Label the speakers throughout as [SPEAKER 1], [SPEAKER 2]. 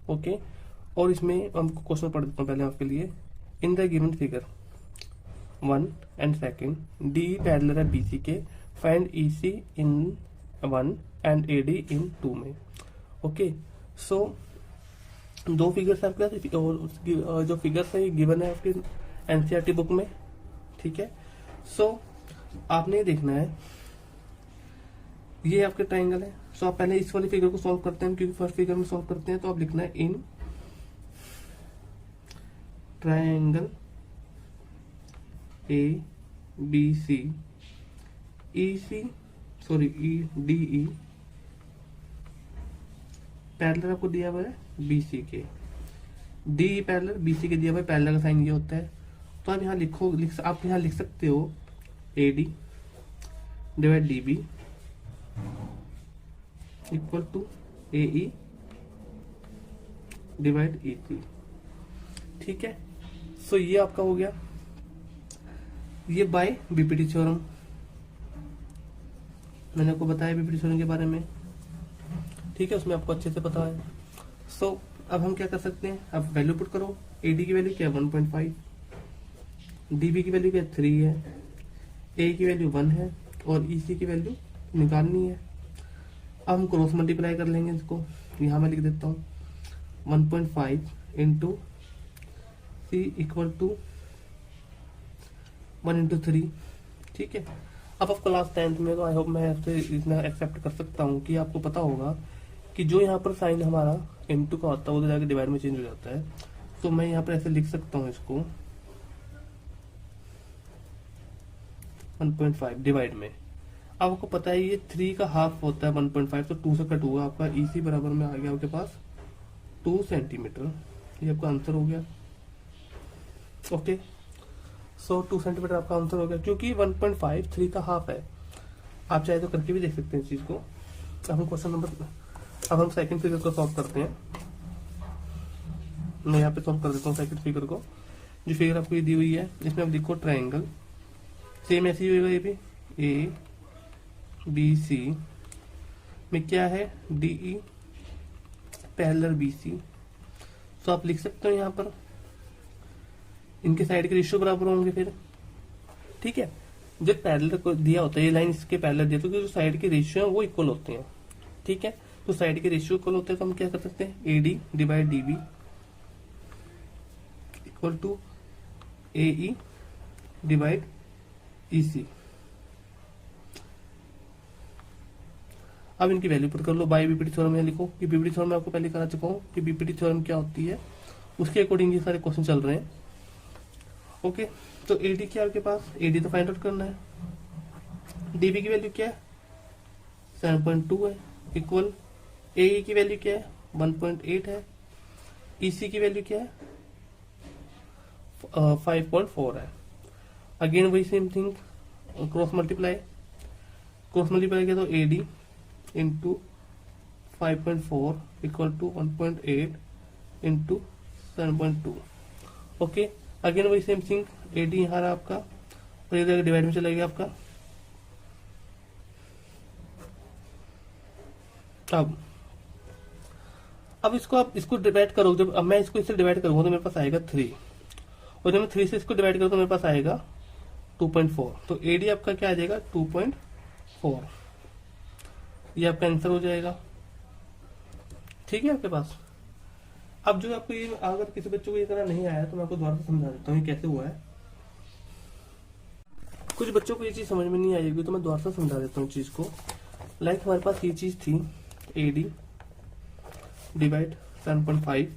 [SPEAKER 1] Okay, और इसमें हमको क्वेश्चन पढ़ देता हूँ पहले आपके लिए। In the given figure 1 and second D parallel है बीसी के, find EC in 1 and AD in 2 में। ओके, सो दो फिगर्स आपके पास, और जो फिगर्स है ये गिवन है आपकी एनसीईआरटी बुक में। ठीक है, सो आपने ये देखना है, ये आपके ट्राइंगल है। सो आप पहले इस वाली फिगर को सॉल्व करते हैं, क्योंकि फर्स्ट फिगर में सॉल्व करते हैं तो आप लिखना है in triangle A B C E C sorry E D E parallel आपको दिया हुआ है बीसी के, डी पैरेलल बीसी के दिया हुआ है, पैरेलल का साइन ये होता है। तो आप यहाँ आप यहाँ लिख सकते हो A D divide D B equal to A E divide E C. ठीक है, सो ये आपका हो गया, ये बाय बीपीटी थ्योरम। मैंने आपको बताया बीपीटी थ्योरम के बारे में। ठीक है, उसमें आपको अच्छे से पता है। सो अब हम क्या कर सकते हैं, अब वैल्यू पुट करो। एडी की वैल्यू क्या है 1.5, डीबी की वैल्यू क्या 3 है, ए की वैल्यू 1 है और ईसी की वैल्यू निकालनी है। अब हम क्रॉस मल्टीप्लाई कर लेंगे इसको, यहाँ मैं लिख देता हूँ 1.5 into C equal to 1 into 3। ठीक है, अब आप क्लास 10th में, तो आई होप मैं आपसे इतना एक्सेप्ट कर सकता हूँ कि आपको पता होगा कि जो यहाँ पर साइन हमारा इंटू का होता है वो जाके डिवाइड में चेंज हो जाता है। तो मैं यहाँ पर ऐसे लिख सकता हूँ इसको 1.5 डिवाइड में। अब आपको पता है ये 3 का हाफ होता है 1.5, तो 2 से कट होगा आपका। इसी बराबर में आ गया आपके पास 2 सेंटीमीटर। ये आपका आंसर हो गया। ओके, सो 2 सेंटीमीटर आपका आंसर हो गया, क्योंकि 1.5 3 का हाफ है। आप चाहे तो करके भी देख सकते हैं इस चीज को। अब हम सेकंड फिगर को सॉल्व करते हैं। मैं यहाँ पे सॉल्व कर देता हूँ सेकंड फिगर को। जो फिगर आपको ये दी हुई है, इसमें आप लिखो ट्राइंगल, सेम ऐसे ही होगा ये भी, ए बी सी में क्या है डीई पैरेलल बीसी। तो आप लिख सकते हो यहाँ पर इनके साइड के रेशियो बराबर होंगे फिर। ठीक है, जब पैरेलल को दिया होता है, ये लाइन इसके पैरेलल दिया, तो जो साइड के रेशियो है वो इक्वल होते हैं। ठीक है, तो साइड के रेशियो इक्वल होते हैं, तो हम क्या कर सकते हैं, AD divide DB equal to AE divide EC. अब इनकी वैल्यू पुट कर लो बाय बीपीटी थ्योरम। में लिखो कि बीपीटी थ्योरम में आपको पहले करा चुका हूँ कि बीपीटी थ्योरम क्या होती है, उसके अकॉर्डिंग ये सारे क्वेश्चन चल रहे हैं। ओके, तो एडी क्या है आपके पास, एडी तो फाइंड आउट करना है। डीबी की वैल्यू क्या है 7.2 है, इक्वल एई की वैल्यू क्या है 1.8 है, ईसी की वैल्यू क्या है 5.4 है। अगेन वही सेम थिंग, क्रॉस मल्टीप्लाई किया तो AD into 5.4 equal to 1.8 into 7.2। Okay, again वही सेम थिंग, एडी यहाँ रहा आपका और इधर डिवाइड में चला गया आपका। अब इसको आप इसको डिवाइड करो, जब अब मैं इसको इससे डिवाइड करूंगा तो मेरे पास आएगा 3, और जब मैं 3 से इसको डिवाइड करूँ तो मेरे पास आएगा 2.4। तो एडी आपका क्या आ जाएगा 2.4। ये आपका आंसर हो जाएगा। ठीक है आपके पास। अब जो आपको ये, अगर किसी बच्चों को ये करना नहीं आया तो मैं आपको दोबारा से समझा देता हूँ ये कैसे हुआ है। कुछ बच्चों को ये चीज समझ में नहीं आएगी तो मैं दोबारा से समझा देता हूँ चीज को। लाइक हमारे पास ये चीज थी एडी डिवाइड 7.5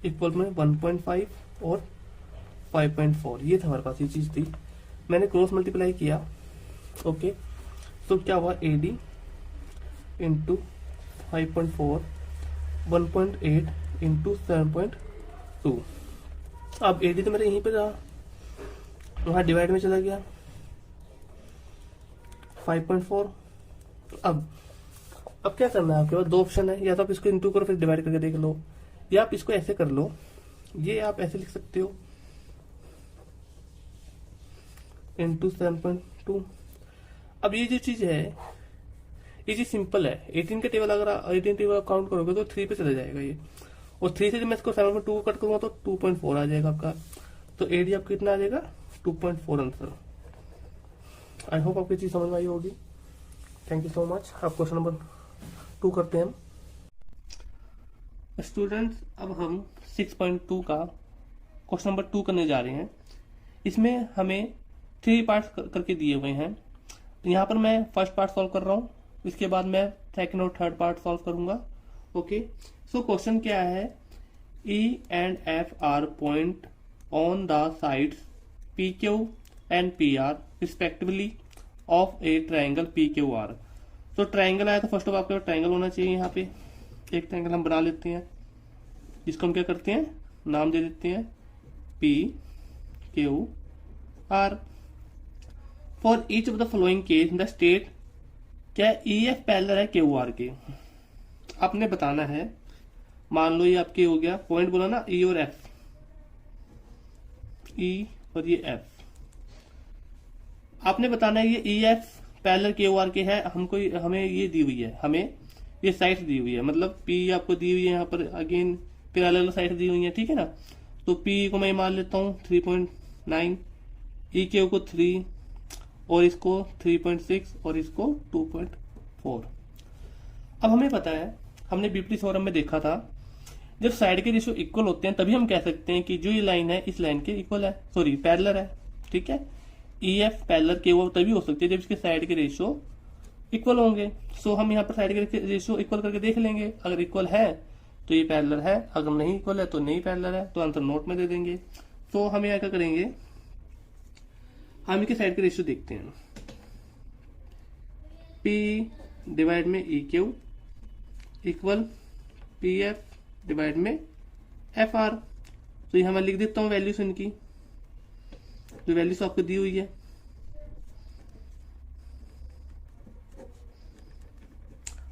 [SPEAKER 1] इक्वल में 1.5 और 5.4, ये था हमारे पास, ये चीज थी। मैंने क्रॉस मल्टीप्लाई किया। ओके, तो क्या हुआ एडी इंटू 5.4 1.8 इंटू 7.2। अब एडी तो मेरे यहीं पे रहा, वहां डिवाइड में चला गया 5.4। अब क्या करना है आपके पास, दो ऑप्शन है, या तो आप इसको इंटू करो फिर डिवाइड करके देख लो, या आप इसको ऐसे कर लो, ये आप ऐसे लिख सकते हो इंटू 7.2। अब ये जो चीज है ये चीज सिंपल है। 18 का टेबल अगर 18 टेबल काउंट करोगे तो 3 पे चला जाएगा ये, और 3 से जब मैं इसको 7.2 कट करूंगा तो 2.4 आ जाएगा आपका। तो एडी आपका कितना आ जाएगा 2.4 आंसर। आई होप आपकी चीज समझ में आई होगी। Thank you so much. अब क्वेश्चन नंबर 2 करते हैं हम स्टूडेंट्स। अब हम 6.2 का क्वेश्चन नंबर 2 करने जा रहे हैं। इसमें हमें 3 पार्ट्स करके दिए हुए हैं। यहाँ पर मैं फर्स्ट पार्ट सॉल्व कर रहा हूँ, इसके बाद मैं सेकंड और थर्ड पार्ट सॉल्व करूंगा। ओके, सो क्वेश्चन क्या है, E and F are point on the sides PQ and PR respectively of a triangle PQR। तो ट्राइंगल आया तो फर्स्ट ऑफ आपके पास ट्राइंगल होना चाहिए। यहाँ पे एक ट्राइंगल हम बना लेते हैं, जिसको हम क्या करते हैं, नाम दे देते हैं PQR। For each of the following case in the state, क्या EF पैरेलल है QR के। आपने बताना है, मान लो ये आपके हो गया पॉइंट बोला ना, E और F, E और ये F। आपने बताना है ये EF पैरेलल QR के है। हमको हमें ये दी हुई है, हमें ये साइड दी हुई है, मतलब P आपको दी हुई है यहाँ पर, अगेन फिर अलग अलग साइड दी हुई है, ठीक है ना। तो P को मैं मान लेता हूँ 3.9, EQ को 3 और इसको 3.6 और इसको 2.4। अब हमें पता है, हमने बीपली थ्योरम में देखा था, जब साइड के रेशियो इक्वल होते हैं तभी हम कह सकते हैं कि जो ये लाइन है इस लाइन के इक्वल है, सॉरी पैरेलल है, ठीक है। EF पैरेलल के वो तभी हो सकती है जब इसके साइड के रेशियो इक्वल होंगे। सो हम यहाँ पर साइड के रेशियो इक्वल करके देख लेंगे, अगर इक्वल है तो ये पैरेलल है, अगर नहीं इक्वल है तो नहीं पैरेलल है, तो आंसर नोट में दे देंगे। तो हम यहाँ क्या करेंगे, हम इनके साइड के रेशियो देखते हैं। P डिवाइड में EQ इक्वल PF डिवाइड में FR। तो ये मैं लिख देता हूँ वैल्यूज इनकी, जो वैल्यूज आपको दी हुई है।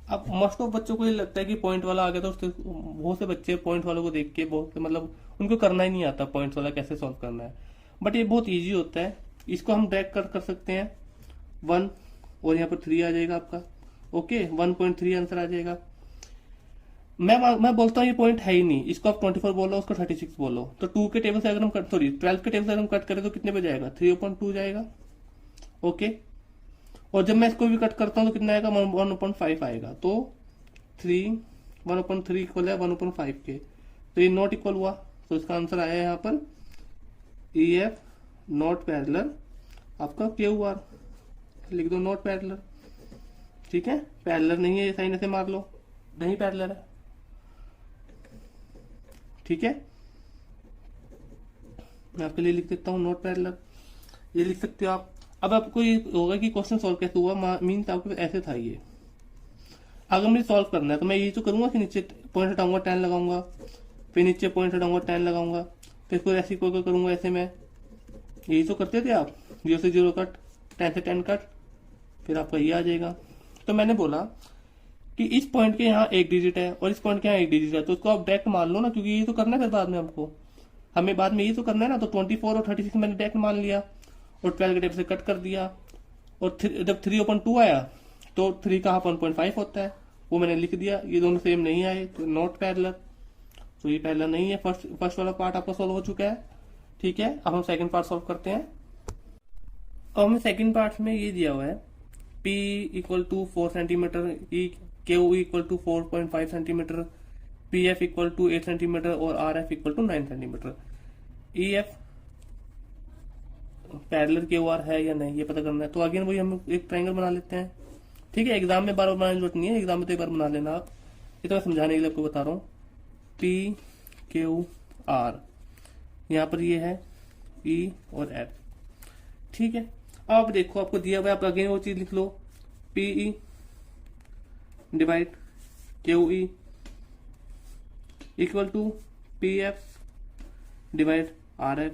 [SPEAKER 1] अब मोस्ट ऑफ बच्चों को ये लगता है कि पॉइंट वाला आ गया, तो उससे बहुत से बच्चे पॉइंट वालों को देख के बहुत मतलब उनको करना ही नहीं आता पॉइंट वाला कैसे सॉल्व करना है, बट ये बहुत इजी होता है। इसको हम डायरेक्ट कर सकते हैं 1 और यहाँ पर 3 आ जाएगा आपका। ओके, 1.3 आंसर आ जाएगा। मैं बोलता हूँ ये पॉइंट है ही नहीं, इसको आप 24 बोलो, उसको 36 बोलो। तो 2 के टेबल से अगर हम कट, सॉरी 12 के टेबल से अगर हम कट करें तो कितने पे जाएगा, 3/2 जाएगा। ओके, और जब मैं इसको भी कट करता हूँ तो कितना आएगा, 1/5 आएगा। तो 1/3 इक्वल है 1/5 के, तो ये नॉट इक्वल हुआ। तो इसका आंसर आया यहाँ पर EF नॉट पैरेलल आपका QR। लिख दो नॉट पैरेलल, ठीक है, पैरेलल नहीं है, ये साइन ऐसे मार लो, नहीं पैरेलल है, ठीक है। मैं आपके लिए लिख देता हूँ नॉट पैरेलल, ये लिख सकते हो आप। अब आपको ये होगा कि क्वेश्चन सॉल्व कैसे हुआ, मीन्स आपके ऐसे था ये। अगर मुझे सॉल्व करना है तो मैं ये तो करूंगा कि नीचे पॉइंट हटाऊंगा 10 लगाऊंगा, फिर नीचे पॉइंट हटाऊंगा 10 लगाऊंगा, फिर कोई ऐसी कोई करूंगा ऐसे में। यही तो करते थे आप, 0 से 0 कट, 10 से 10 कट, फिर आपका ये आ जाएगा। तो मैंने बोला कि इस पॉइंट के यहाँ 1 डिजिट है और इस पॉइंट के यहाँ 1 डिजिट है, तो उसको आप डायरेक्ट मान लो ना, क्योंकि ये तो करना है फिर बाद में हमको, हमें बाद में ये तो करना है ना। तो 24 और 36 मैंने डायरेक्ट मान लिया और 12 के टेबल से कट कर दिया। और जब 3/2 आया तो 3 का हाफ 1.5 होता है, वो मैंने लिख दिया। ये दोनों सेम नहीं आए तो नॉट पैरेलल, तो ये पैरेलल नहीं है। फर्स्ट वाला पार्ट आपका सॉल्व हो चुका है, ठीक है। अब हम सेकंड पार्ट सॉल्व करते हैं। अब हमें सेकंड पार्ट में ये दिया हुआ है, P equal to 4 centimetre, EQ equal to 4.5 centimetre, PF equal to 8 centimetre और RF equal to 9 centimetre. EF parallel QR है या नहीं ये पता करना है। तो अगेन वही हम एक ट्रायंगल बना लेते हैं, ठीक है। एग्जाम में बार बार बनाने की जरूरत नहीं है, एग्जाम में तो एक बार बना लेना आप, ये तो मैं समझाने के लिए आपको बता रहा हूँ। PQR, यहाँ पर ये है E और F, ठीक है। अब आप देखो आपको दिया हुआ है, आप अगेन वो चीज लिख लो, PE divide QE equal to PF divide RF।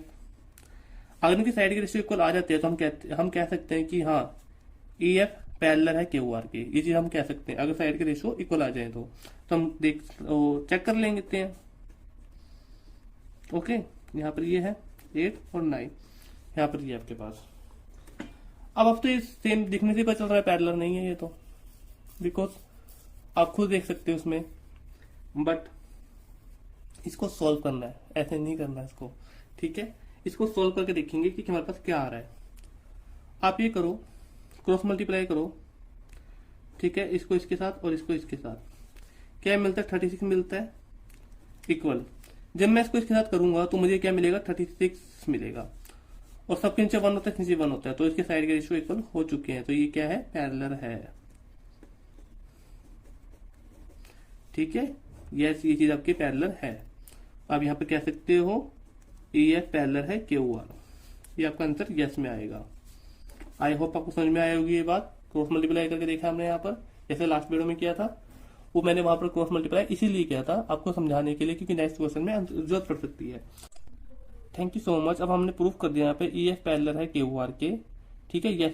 [SPEAKER 1] अगर इनकी साइड के रेशियो इक्वल आ जाते हैं तो हम कह सकते हैं कि हाँ EF पैरेलल है QR के, ये चीज हम कह सकते हैं। अगर साइड के रेशियो इक्वल आ जाए तो हम चेक कर लेंगे हैं। ओके, यहाँ पर ये है 8 और 9, यहाँ पर ये आपके पास। अब तो ये सेम दिखने से पता चल रहा है पैरेलल नहीं है ये तो, बिकॉज आप खुद देख सकते हो उसमें, बट इसको सॉल्व करना है, ऐसे नहीं करना है इसको, ठीक है। इसको सॉल्व करके देखेंगे कि हमारे पास क्या आ रहा है। आप ये करो, क्रॉस मल्टीप्लाई करो, ठीक है, इसको इसके साथ और इसको इसके साथ, क्या मिलता है 36 मिलता है इक्वल। जब मैं इसको इसके साथ करूंगा तो मुझे क्या मिलेगा 36 मिलेगा, और सबके नीचे 1 होता है, नीचे 1 होता है, तो इसके साइड के रेशियो इक्वल हो चुके हैं, तो ये क्या है पैरेलल है, ठीक है। यस, ये चीज आपकी पैरेलल है। आप यहाँ पे कह सकते हो ये पैरेलल है QR, ये आपका आंसर यस में आएगा। आई होप आपको समझ में आई होगी ये बात। क्रॉस मल्टीप्लाई करके देखा हमने यहाँ पर, जैसे लास्ट वीडियो में किया था, वो मैंने वहां पर क्रॉस मल्टीप्लाई इसीलिए किया था आपको समझाने के लिए, क्योंकि नेक्स्ट क्वेश्चन में जरूरत पड़ सकती है। Thank you so much. अब हमने प्रूफ कर दिया यहाँ पे EF पैरेलल है QR के, ठीक है। यस